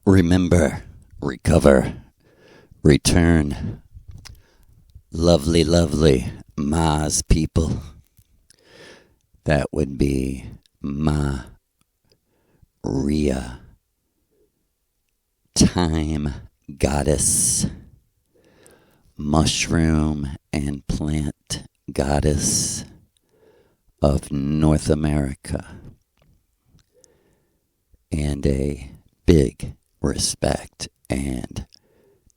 Remember, recover, return. Lovely, lovely Ma's people. That would be Maria, time goddess, mushroom and plant goddess of North America, and a big respect and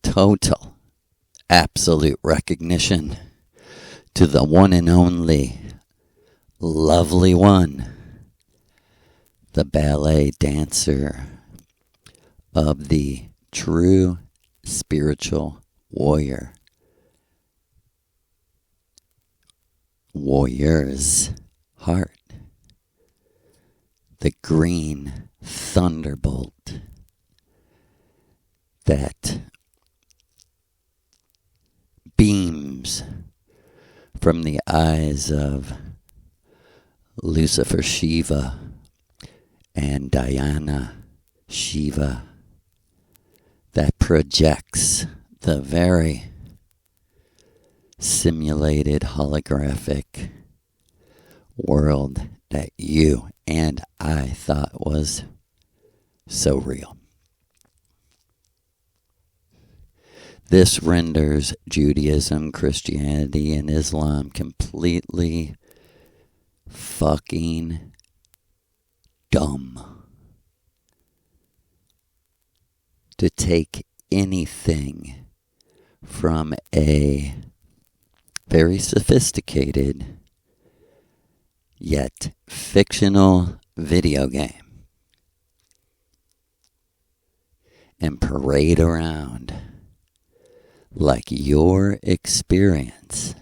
total absolute recognition to the one and only lovely one, the ballet dancer of the true spiritual warrior's heart, the green thunderbolt that beams from the eyes of Lucifer Shiva and Diana Shiva, that projects the very simulated holographic world that you and I thought was so real. This renders Judaism, Christianity, and Islam completely fucking dumb. To take anything from a very sophisticated yet fictional video game and parade around like your experience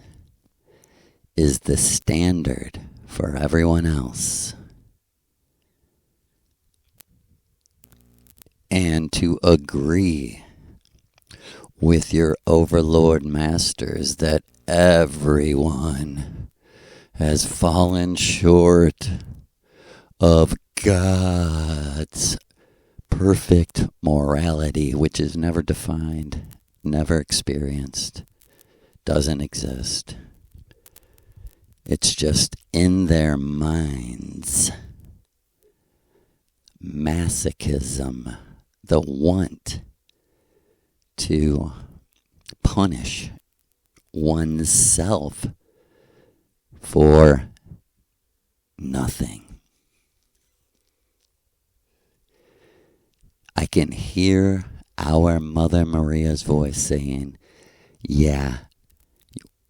is the standard for everyone else, and to agree with your overlord masters that everyone has fallen short of God's perfect morality, which is never defined, never experienced, doesn't exist. It's just in their minds. Masochism, the want to punish oneself for nothing. I can hear our Mother Maria's voice saying, yeah,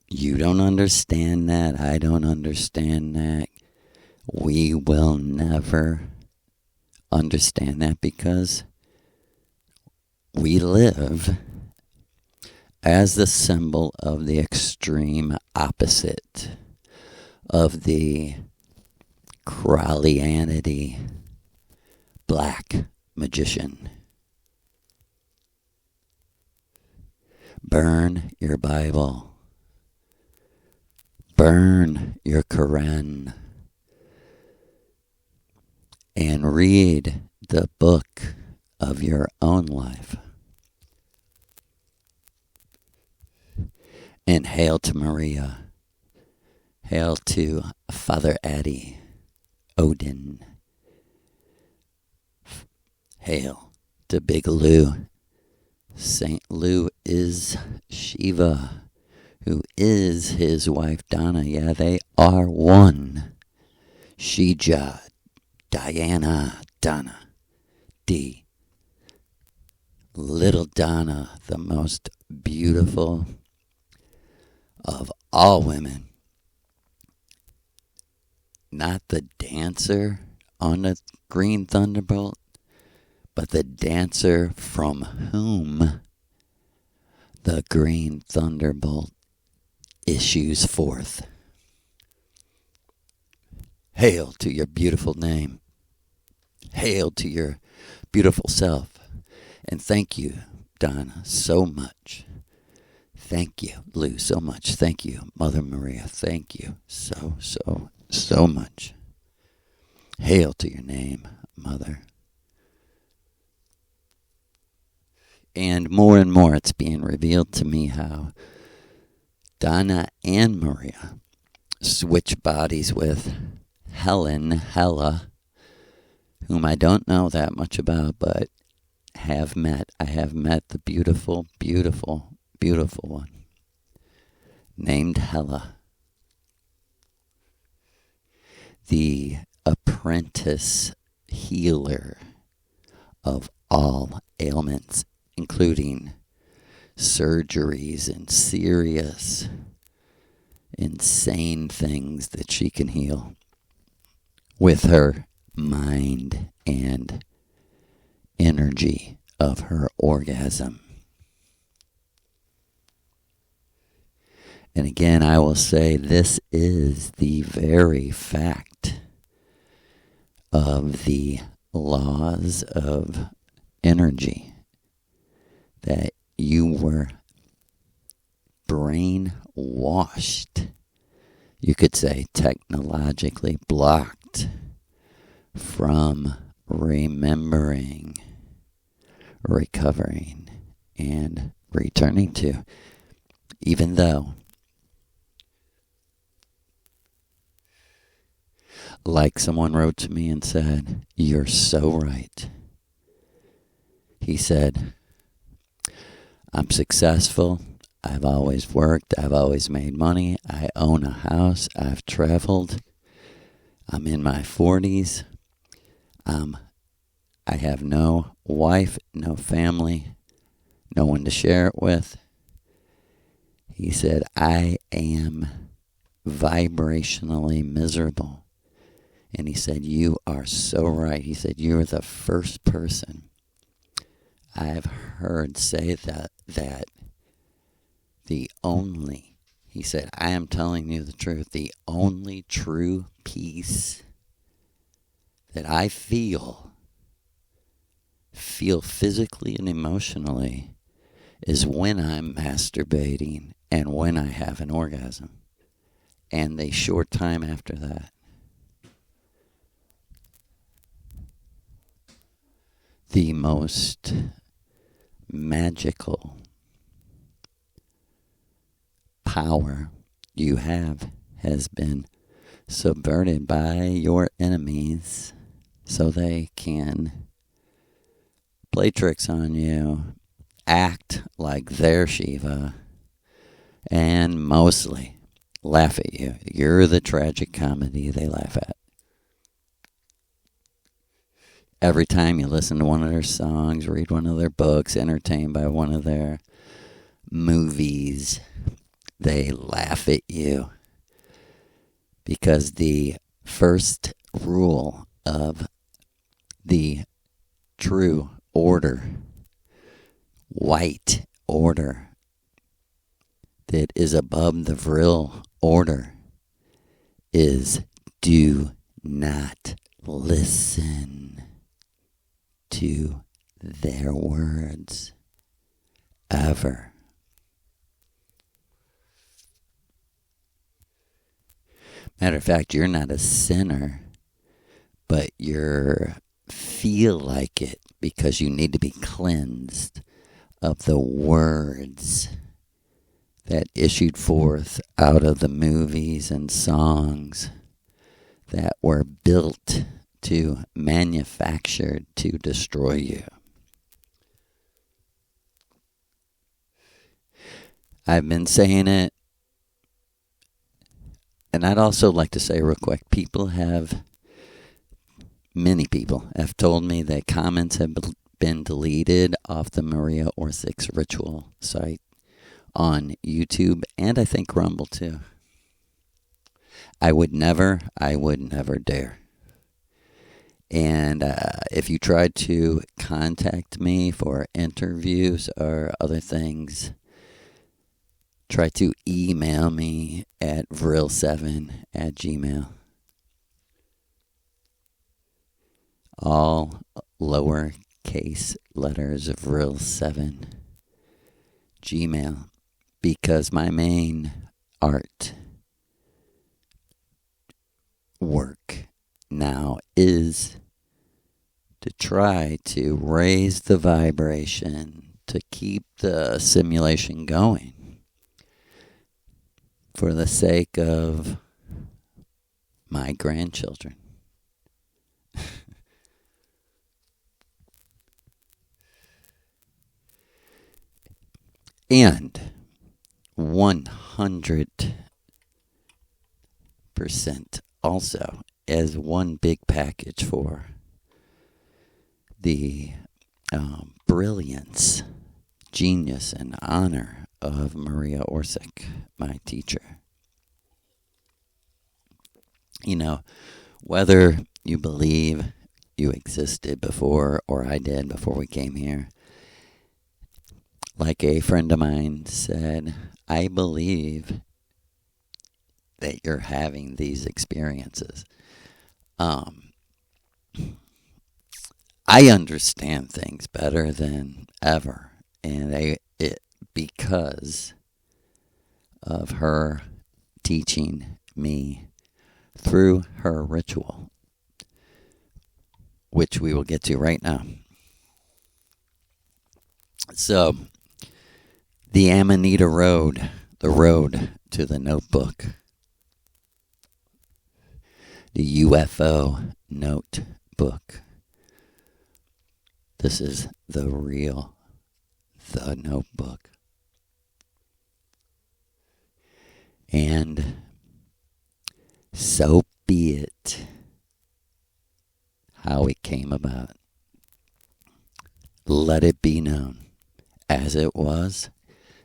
you don't understand that, I don't understand that. We will never understand that because we live as the symbol of the extreme opposite of the Crowleyanity black magician. Burn your Bible. Burn your Quran. And read the book of your own life. And hail to Maria. Hail to Father Addy, Odin. Hail to Big Lou. Saint Lou is Shiva, who is his wife Dana. Yeah, they are one. SheJah, Diana, Dana, D. Little Dana, the most beautiful of all women. Not the dancer on the green thunderbolt, but the dancer from whom the green thunderbolt issues forth. Hail to your beautiful name. Hail to your beautiful self. And thank you, Donna, so much. Thank you, Lou, so much. Thank you, Mother Maria. Thank you so much. Hail to your name, Mother. And more it's being revealed to me how Dana and Maria switch bodies with Hella, whom I don't know that much about, but have met. I have met the beautiful, beautiful, beautiful one named Hella, the apprentice healer of all ailments, including surgeries and serious, insane things that she can heal with her mind and energy of her orgasm. And again, I will say this is the very fact of the laws of energy, that you were brainwashed, you could say technologically blocked from remembering, recovering, and returning to, even though, like someone wrote to me and said, "You're so right." He said, "I'm successful. I've always worked. I've always made money. I own a house. I've traveled. I'm in my 40s. I have no wife, no family, no one to share it with." He said, "I am vibrationally miserable." And he said, "You are so right." He said, "You're the first person I've heard say that the only," he said, "I am telling you the truth, the only true peace that I feel physically and emotionally is when I'm masturbating and when I have an orgasm, and a short time after that." The most magical power you have has been subverted by your enemies so they can play tricks on you, act like they're Shiva, and mostly laugh at you. You're the tragic comedy they laugh at. Every time you listen to one of their songs, read one of their books, entertained by one of their movies, they laugh at you. Because the first rule of the true order, white order, that is above the vril order, is do not listen to their words ever. Matter of fact, you're not a sinner, but you feel like it because you need to be cleansed of the words that issued forth out of the movies and songs that were built to, manufactured to destroy you. I've been saying it, and I'd also like to say real quick, many people have told me that comments have been deleted off the Maria Orsick's ritual site on YouTube, and I think Rumble too. I would never dare. And if you tried to contact me for interviews or other things, try to email me at vril7@gmail. All lowercase letters of vril7 Gmail, because my main art work now is to try to raise the vibration to keep the simulation going for the sake of my grandchildren. And 100% also as one big package for the brilliance, genius, and honor of Maria Orsic, my teacher. You know, whether you believe you existed before or I did before we came here, like a friend of mine said, I believe that you're having these experiences. I understand things better than ever, and because of her teaching me through her ritual, which we will get to right now. So, the Amanita Road, the road to the notebook, the UFO notebook. This is the notebook. And so be it how it came about. Let it be known as it was,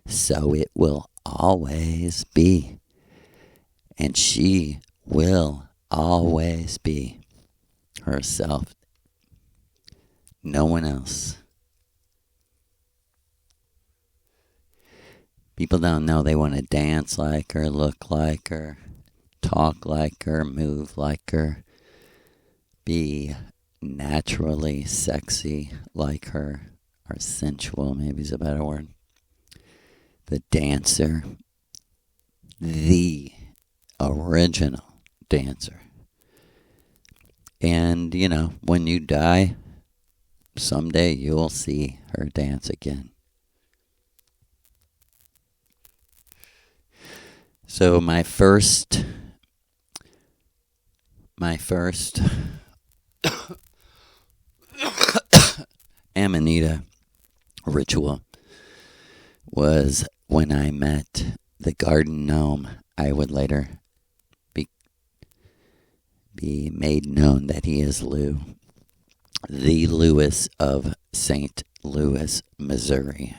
so it will always be. And she will always be herself. No one else. People don't know they want to dance like her, look like her, talk like her, move like her, be naturally sexy like her, or sensual maybe is a better word. The dancer, the original dancer. And, you know, when you die, someday you'll see her dance again. So my first Amanita ritual was when I met the garden gnome. I would later be made known that he is Lou, the Louis of St. Louis, Missouri.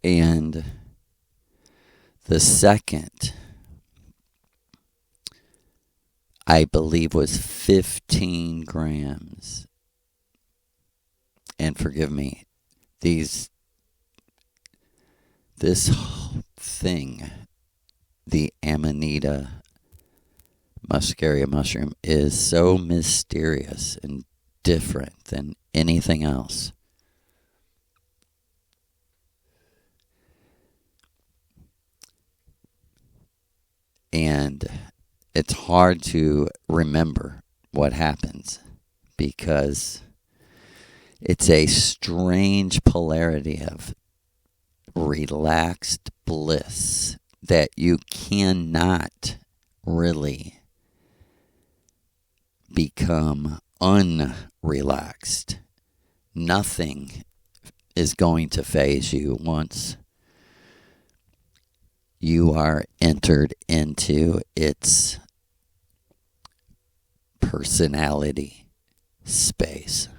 And the second, I believe, was 15 grams. And forgive me, this thing, the Amanita muscaria mushroom, is so mysterious and different than anything else. And it's hard to remember what happens because it's a strange polarity of relaxed bliss that you cannot really become unrelaxed. Nothing is going to faze you once you are entered into its personality space.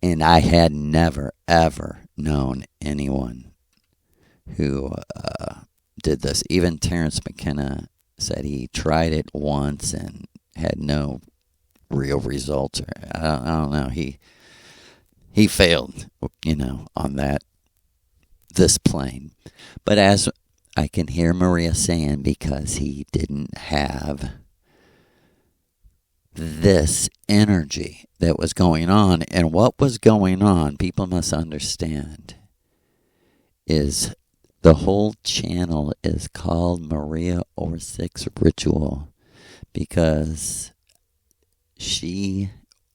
And I had never, ever known anyone who did this. Even Terrence McKenna said he tried it once and had no real results. I don't know. He failed, on this plane. But as I can hear Maria saying, because he didn't have this energy that was going on. And what was going on, people must understand, is The whole channel is called Maria Orsick's Ritual because she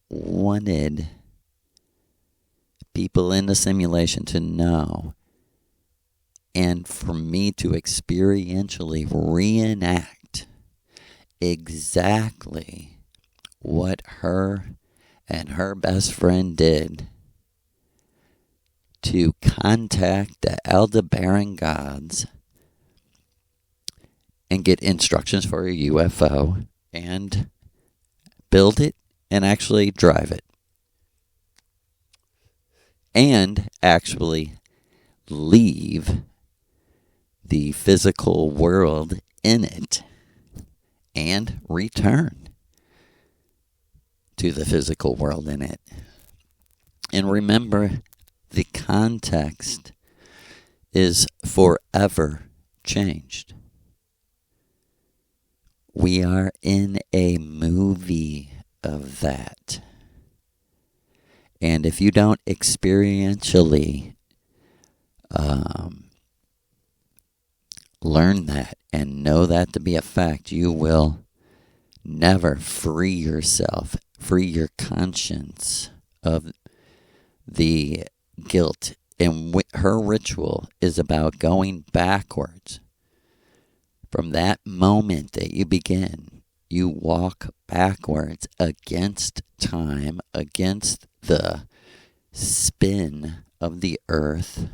wanted people in the simulation to know and for me to experientially reenact exactly what her and her best friend did to contact the Aldebaran gods and get instructions for a UFO and build it and actually drive it. And actually leave the physical world in it and return to the physical world in it. And remember, the context is forever changed. We are in a movie of that. And if you don't experientially learn that and know that to be a fact, you will never free yourself, free your conscience of the guilt. And her ritual is about going backwards. From that moment that you begin, you walk backwards against time, against the spin of the earth,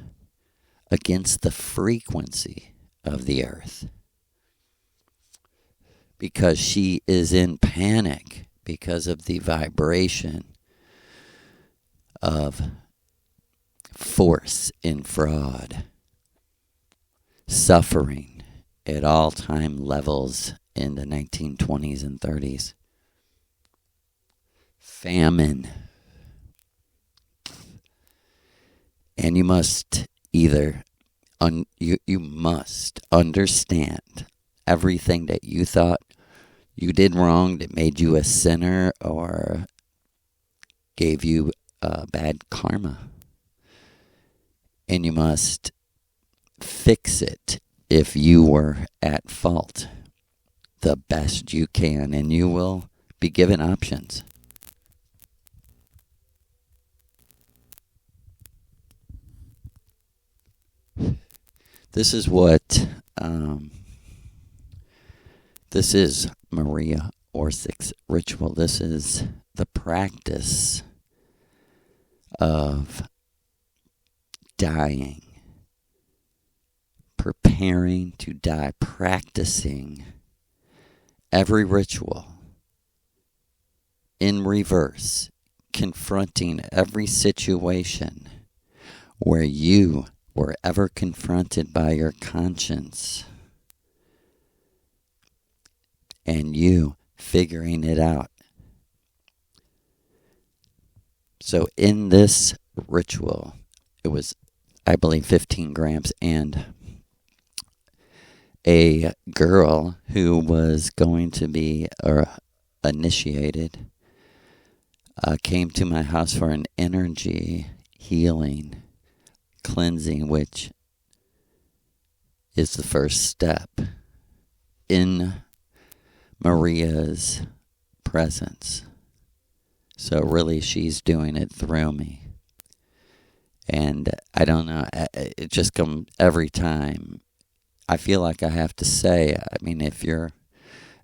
against the frequency of the earth. Because she is in panic because of the vibration of force in fraud, suffering at all-time levels in the 1920s and 30s, famine. And you must either you must understand everything that you thought you did wrong that made you a sinner or gave you bad karma. And you must fix it if you were at fault the best you can, and you will be given options. This is what this is Maria Orsick's ritual. This is the practice of dying, preparing to die, practicing every ritual in reverse, confronting every situation where you were ever confronted by your conscience and you figuring it out. So in this ritual, it was, I believe, 15 grams, and a girl who was going to be initiated came to my house for an energy healing cleansing, which is the first step in Maria's presence. So really, she's doing it through me. And I don't know, it just comes every time. I feel like I have to say, I mean, if you're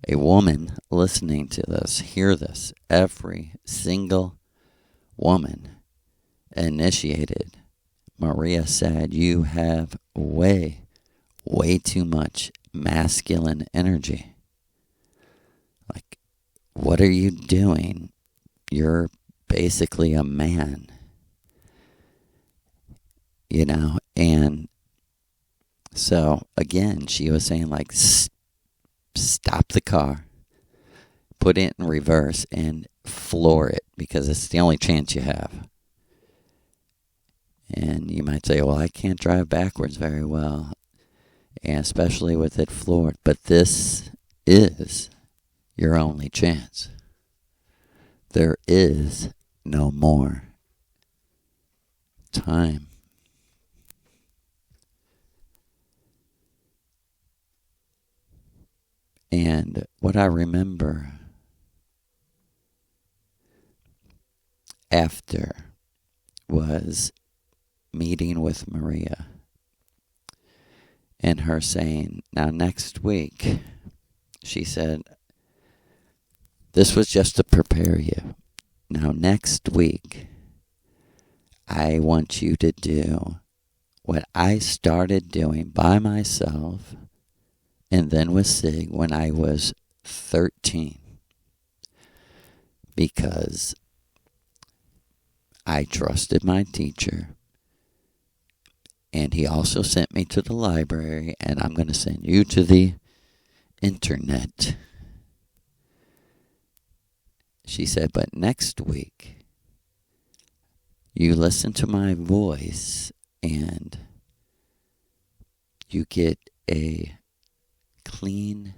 a woman listening to this, hear this. Every single woman initiated, Maria said, you have way too much masculine energy. Like, what are you doing? You're basically a man. You know, and so, again, she was saying, like, stop the car, put it in reverse, and floor it, because it's the only chance you have. And you might say, well, I can't drive backwards very well, and especially with it floored. But this is your only chance. There is no more time. And what I remember after was meeting with Maria and her saying, now next week, she said, this was just to prepare you. Now next week, I want you to do what I started doing by myself and then with Sig when I was 13. Because I trusted my teacher. And he also sent me to the library, and I'm going to send you to the internet. She said, but next week, you listen to my voice and you get a clean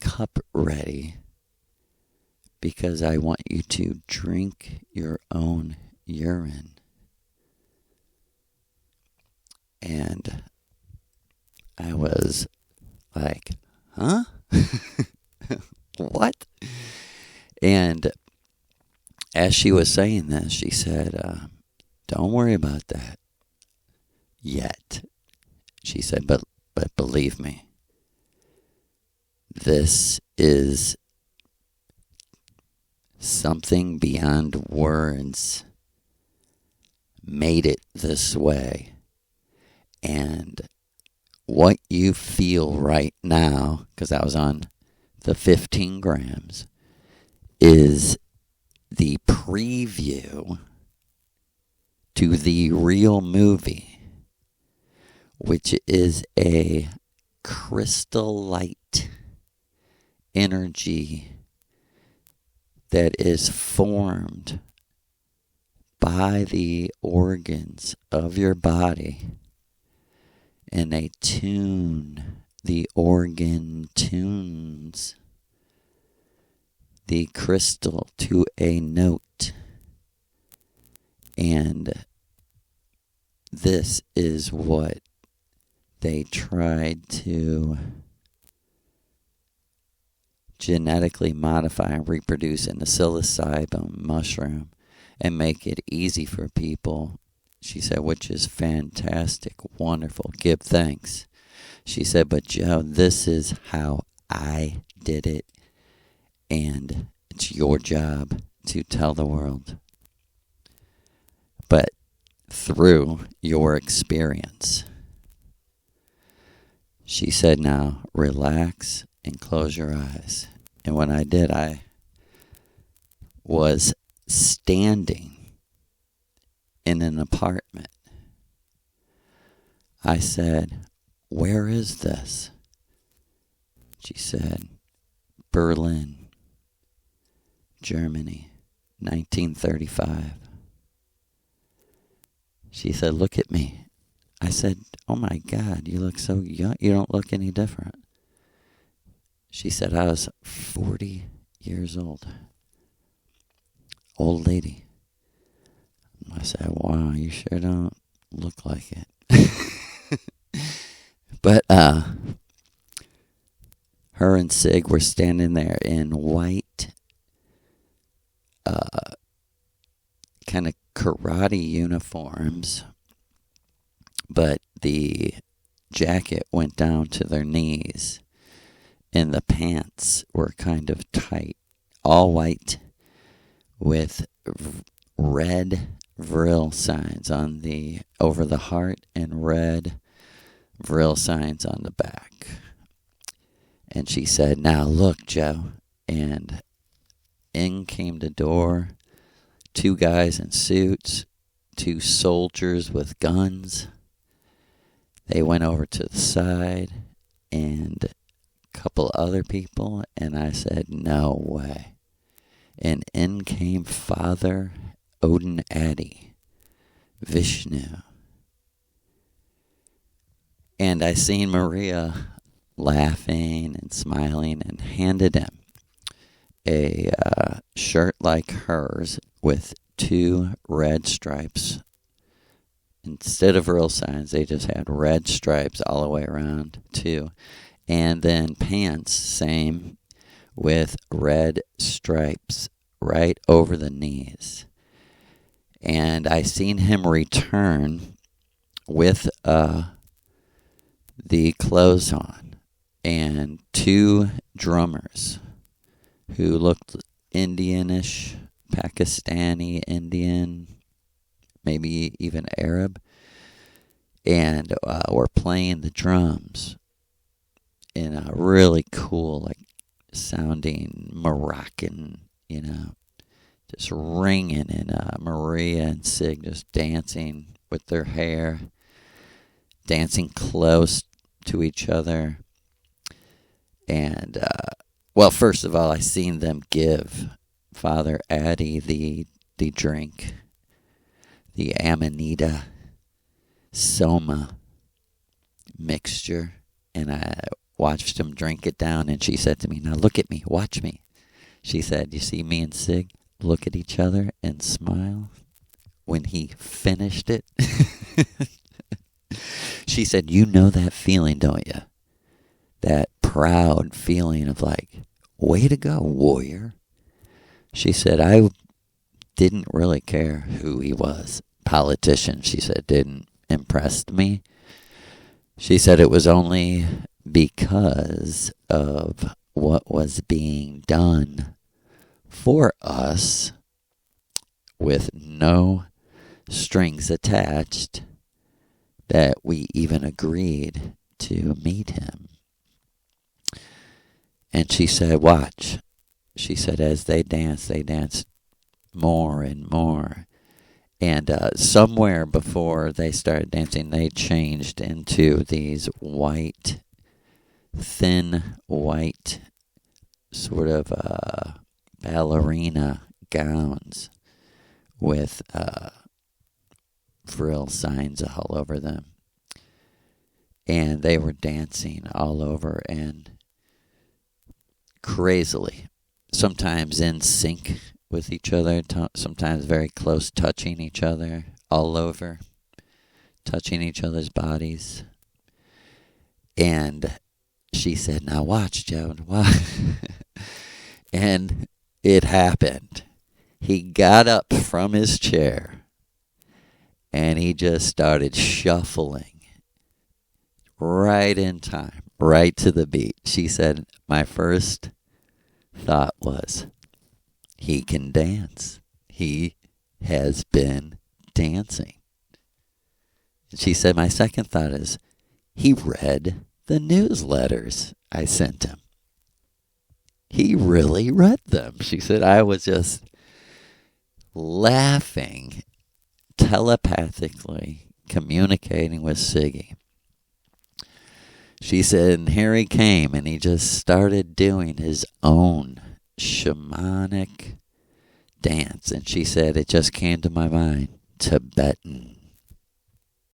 cup ready because I want you to drink your own urine. And I was like, huh? What? And as she was saying this, she said, don't worry about that yet. She said, but believe me, this is something beyond words made it this way. And what you feel right now, because I was on the 15 grams, is the preview to the real movie, which is a crystal light energy that is formed by the organs of your body, and they tune, the organ tunes the crystal to a note. And this is what they tried to genetically modify and reproduce in the psilocybin mushroom and make it easy for people. She said, which is fantastic, wonderful, give thanks. She said, but Joe, this is how I did it, and it's your job to tell the world. But through your experience. She said, now relax and close your eyes. And when I did, I was standing in an apartment. I said, where is this? She said, Berlin, Germany, 1935. She said, look at me. I said, oh my God, you look so young. You don't look any different. She said, I was 40 years old. Old lady. I said, wow, you sure don't look like it. But her and Sig were standing there in white kind of karate uniforms, but the jacket went down to their knees and the pants were kind of tight, all white with red Vril signs on the over the heart and red Vril signs on the back. And she said, now look, Joe. And in came the door, 2 guys in suits, 2 soldiers with guns. They went over to the side and a couple other people, and I said, no way. And in came Father Odin Addy, Vishnu. And I seen Maria laughing and smiling and handed him a shirt like hers with 2 red stripes. Instead of real signs, they just had red stripes all the way around too. And then pants, same, with red stripes right over the knees. And I seen him return with the clothes on and two drummers who looked Indianish, Pakistani, Indian, maybe even Arab, and were playing the drums in a really cool, like, sounding Moroccan, just ringing, and Maria and Sig just dancing with their hair, dancing close to each other. And, well, first of all, I seen them give Father Addy the drink, the Amanita Soma mixture, and I watched him drink it down, and she said to me, "Now look at me, watch me." She said, "You see me and Sig look at each other and smile?" When he finished it, she said, "You know that feeling, don't you? That proud feeling of like, way to go, warrior." She said, "I didn't really care who he was. Politician," she said, "didn't impress me." She said it was only because of what was being done for us with no strings attached that we even agreed to meet him. And she said, "Watch." She said, as they danced more and more. And somewhere before they started dancing, they changed into these white, thin white, sort of ballerina gowns with frill signs all over them. And they were dancing all over and crazily, sometimes in sync with each other, sometimes very close, touching each other all over, touching each other's bodies. And she said, "Now watch, Joe, watch." And it happened. He got up from his chair and he just started shuffling right in time, right to the beat. She said, "My first thought was, he can dance. He has been dancing." She said, "My second thought is, he read the newsletters I sent him. He really read them." She said, "I was just laughing, telepathically communicating with Siggy." She said, and here he came, and he just started doing his own shamanic dance. And she said, it just came to my mind, Tibetan